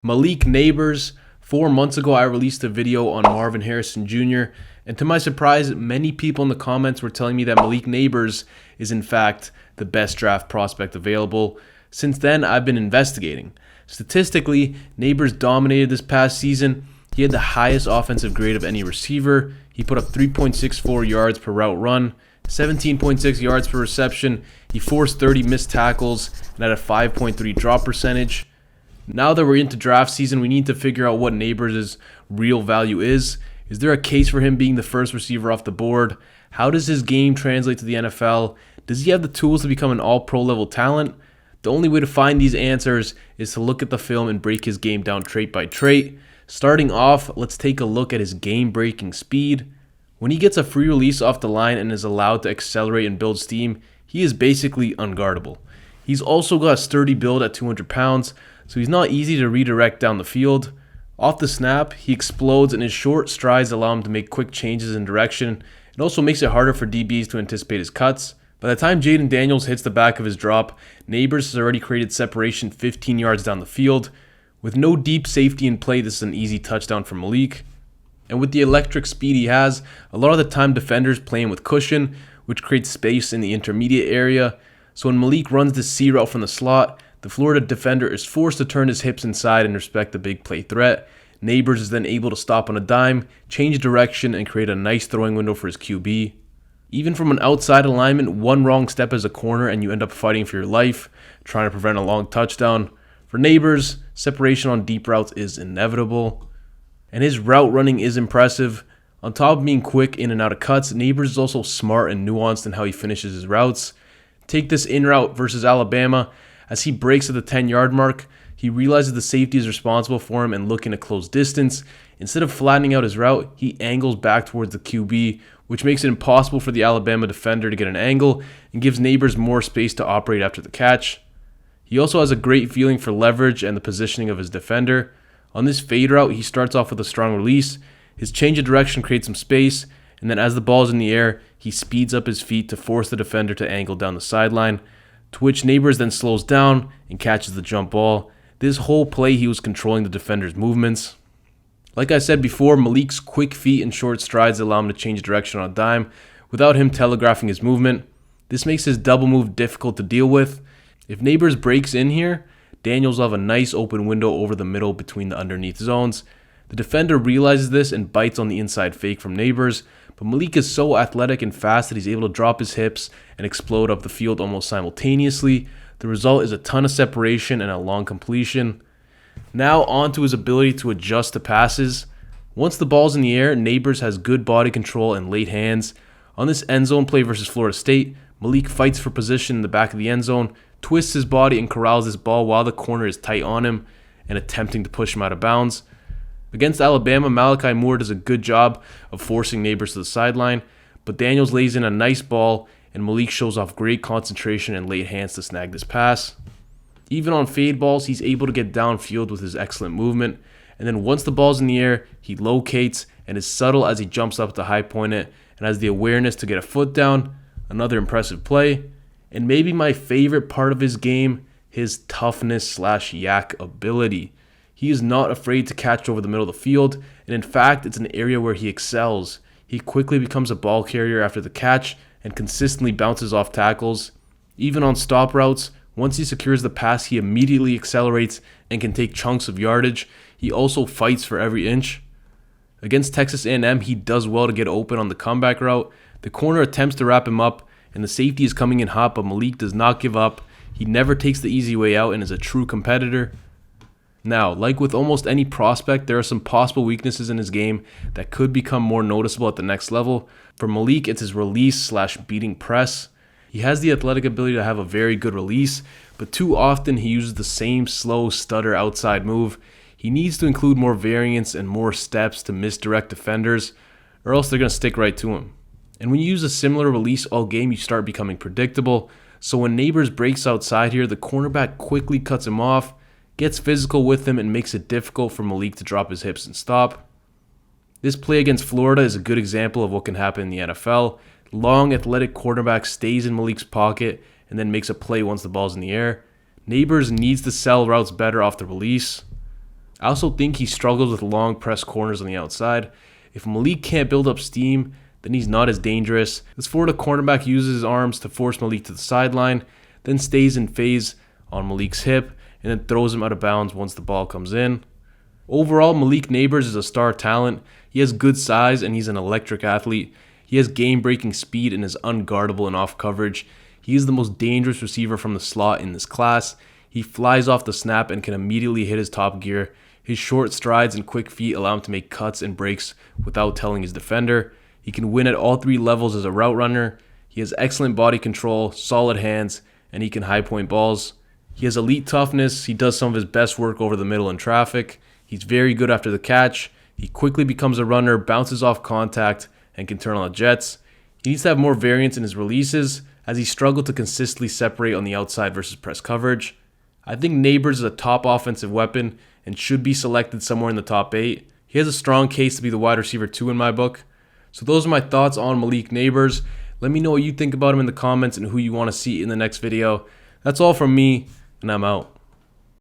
Malik Nabers. 4 months ago, I released a video on Marvin Harrison Jr., and to my surprise, many people in the comments were telling me that Malik Nabers is in fact the best draft prospect available. Since then, I've been investigating. Statistically, Nabers dominated this past season. He had the highest offensive grade of any receiver. He put up 3.64 yards per route run, 17.6 yards per reception. He forced 30 missed tackles and had a 5.3 drop percentage. Now that we're into draft season, we need to figure out what Nabers' real value is. Is there a case for him being the first receiver off the board? How does his game translate to the NFL? Does he have the tools to become an all-pro level talent? The only way to find these answers is to look at the film and break his game down trait by trait. Starting off, let's take a look at his game-breaking speed. When he gets a free release off the line and is allowed to accelerate and build steam, he is basically unguardable. He's also got a sturdy build at 200 pounds, so he's not easy to redirect down the field. Off the snap, he explodes and his short strides allow him to make quick changes in direction. It also makes it harder for DBs to anticipate his cuts. By the time Jaden Daniels hits the back of his drop, Nabers has already created separation 15 yards down the field. With no deep safety in play, this is an easy touchdown for Malik. And with the electric speed he has, a lot of the time defenders play him with cushion, which creates space in the intermediate area. So when Malik runs the C route from the slot, the Florida defender is forced to turn his hips inside and respect the big play threat. Nabers is then able to stop on a dime, change direction, and create a nice throwing window for his QB. Even from an outside alignment, one wrong step as a corner and you end up fighting for your life, trying to prevent a long touchdown. For Nabers, separation on deep routes is inevitable. And his route running is impressive. On top of being quick in and out of cuts, Nabers is also smart and nuanced in how he finishes his routes. Take this in route versus Alabama. As he breaks at the 10-yard mark, he realizes the safety is responsible for him and looking to close distance. Instead of flattening out his route, he angles back towards the QB, which makes it impossible for the Alabama defender to get an angle and gives Nabers more space to operate after the catch. He also has a great feeling for leverage and the positioning of his defender. On this fade route, he starts off with a strong release. His change of direction creates some space, and then as the ball is in the air, he speeds up his feet to force the defender to angle down the sideline, to which Nabers then slows down and catches the jump ball. This whole play, he was controlling the defender's movements. Like I said before, Malik's quick feet and short strides allow him to change direction on a dime without him telegraphing his movement. This makes his double move difficult to deal with. If Nabers breaks in here, Daniels will have a nice open window over the middle between the underneath zones. The defender realizes this and bites on the inside fake from Nabers, but Malik is so athletic and fast that he's able to drop his hips and explode up the field almost simultaneously. The result is a ton of separation and a long completion. Now on to his ability to adjust to passes. Once the ball's in the air, Nabers has good body control and late hands. On this end zone play versus Florida State, Malik fights for position in the back of the end zone, twists his body and corrals this ball while the corner is tight on him and attempting to push him out of bounds. Against Alabama, Malachi Moore does a good job of forcing Nabers to the sideline, but Daniels lays in a nice ball and Malik shows off great concentration and late hands to snag this pass. Even on fade balls, he's able to get downfield with his excellent movement, and then once the ball's in the air, he locates and is subtle as he jumps up to high point it and has the awareness to get a foot down. Another impressive play. And maybe my favorite part of his game, his toughness/YAC ability. He is not afraid to catch over the middle of the field, and in fact, it's an area where he excels. He quickly becomes a ball carrier after the catch and consistently bounces off tackles. Even on stop routes, once he secures the pass, he immediately accelerates and can take chunks of yardage. He also fights for every inch. Against Texas A&M, he does well to get open on the comeback route. The corner attempts to wrap him up, and the safety is coming in hot, but Malik does not give up. He never takes the easy way out and is a true competitor. Now, like with almost any prospect, there are some possible weaknesses in his game that could become more noticeable at the next level. For Malik, it's his release/beating press. He has the athletic ability to have a very good release, but too often he uses the same slow stutter outside move. He needs to include more variance and more steps to misdirect defenders, or else they're going to stick right to him. And when you use a similar release all game, you start becoming predictable. So when Nabers breaks outside here, the cornerback quickly cuts him off, gets physical with him, and makes it difficult for Malik to drop his hips and stop. This play against Florida is a good example of what can happen in the NFL. Long, athletic quarterback stays in Malik's pocket and then makes a play once the ball's in the air. Nabers needs to sell routes better off the release. I also think he struggles with long press corners on the outside. If Malik can't build up steam, then he's not as dangerous. This Florida cornerback uses his arms to force Malik to the sideline, then stays in phase on Malik's hip, and then throws him out of bounds once the ball comes in. Overall, Malik Nabers is a star talent. He has good size and he's an electric athlete. He has game-breaking speed and is unguardable in off coverage. He is the most dangerous receiver from the slot in this class. He flies off the snap and can immediately hit his top gear. His short strides and quick feet allow him to make cuts and breaks without telling his defender. He can win at all three levels as a route runner. He has excellent body control, solid hands, and he can high point balls. He has elite toughness. He does some of his best work over the middle in traffic. He's very good after the catch. He quickly becomes a runner, bounces off contact, and can turn on the jets. He needs to have more variance in his releases, as he struggled to consistently separate on the outside versus press coverage. I think Nabers is a top offensive weapon and should be selected somewhere in the top 8. He has a strong case to be the wide receiver 2 in my book. So those are my thoughts on Malik Nabers. Let me know what you think about him in the comments and who you want to see in the next video. That's all from me, and I'm out.